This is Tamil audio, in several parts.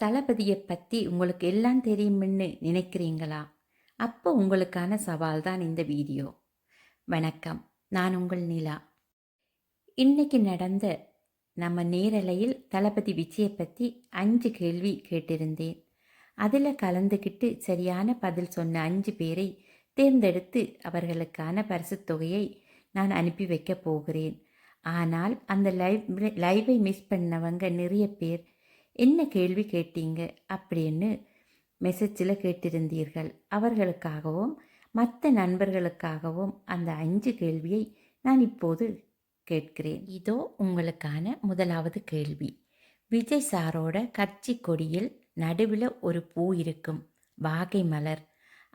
தளபதியை பற்றி உங்களுக்கு எல்லாம் தெரியும்னு நினைக்கிறீங்களா? அப்போ உங்களுக்கான சவால் தான் இந்த வீடியோ. வணக்கம், நான் உங்கள் நிலா. இன்னைக்கு நடந்த நம்ம நேரலையில் தளபதி விஜயை பற்றி 5 கேள்வி கேட்டிருந்தேன். அதில் கலந்துக்கிட்டு சரியான பதில் சொன்ன 5 பேரை தேர்ந்தெடுத்து அவர்களுக்கான பரிசுத் தொகையை நான் அனுப்பி வைக்க போகிறேன். ஆனால் அந்த லைவை மிஸ் பண்ணவங்க நிறைய பேர் என்ன கேள்வி கேட்டீங்க அப்படின்னு மெசேஜில் கேட்டிருந்தீர்கள். அவர்களுக்காகவும் மற்ற நண்பர்களுக்காகவும் அந்த 5 கேள்வியை நான் இப்போது கேட்கிறேன். இதோ உங்களுக்கான முதலாவது கேள்வி. விஜய் சாரோட கட்சி கொடியில் நடுவில் ஒரு பூ இருக்கும், வாகை மலர்.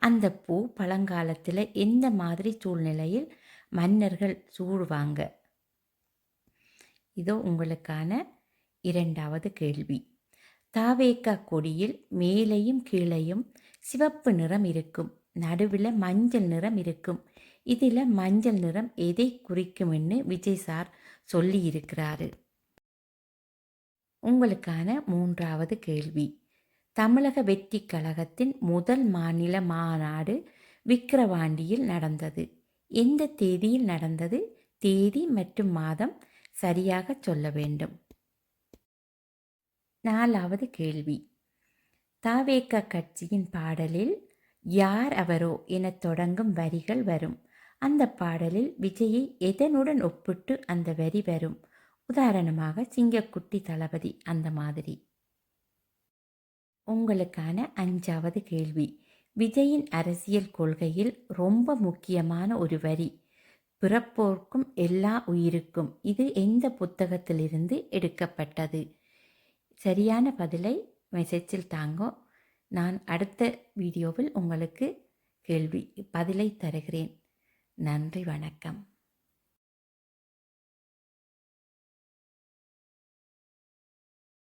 அந்த பூ பழங்காலத்தில் எந்த மாதிரி சூழ்நிலையில் மன்னர்கள் சூடுவாங்க? இதோ உங்களுக்கான இரண்டாவது கேள்வி. தாவேக்கா கொடியில் மேலையும் கீழையும் சிவப்பு நிறம் இருக்கும், நடுவில் மஞ்சள் நிறம் இருக்கும். இதில் மஞ்சள் நிறம் எதை குறிக்கும்னு விஜய் சார் சொல்லி இருக்கிறாரு. உங்களுக்கான மூன்றாவது கேள்வி. தமிழக வெற்றி கழகத்தின் முதல் மாநில மாநாடு விக்கிரவாண்டியில் நடந்தது. எந்த தேதியில் நடந்தது? தேதி மற்றும் மாதம் சரியாக சொல்ல வேண்டும். நாலாவது கேள்வி. தாவேக்கா கட்சியின் பாடலில் யார் அவரோ என தொடங்கும் வரிகள் வரும். அந்த பாடலில் விஜயை எதனுடன் ஒப்பிட்டு அந்த வரி வரும்? உதாரணமாக சிங்கக்குட்டி தளபதி அந்த மாதிரி. உங்களுக்கான 5வது கேள்வி. விஜயின் அரசியல் கொள்கையில் ரொம்ப முக்கியமான ஒரு வரி, பிறப்போர்க்கும் எல்லா உயிருக்கும். இது எந்த புத்தகத்திலிருந்து எடுக்கப்பட்டது? சரியான பதிலை மெசேஜில் தாங்கோ. நான் அடுத்த வீடியோவில் உங்களுக்கு பதிலை தருகிறேன். நன்றி, வணக்கம்.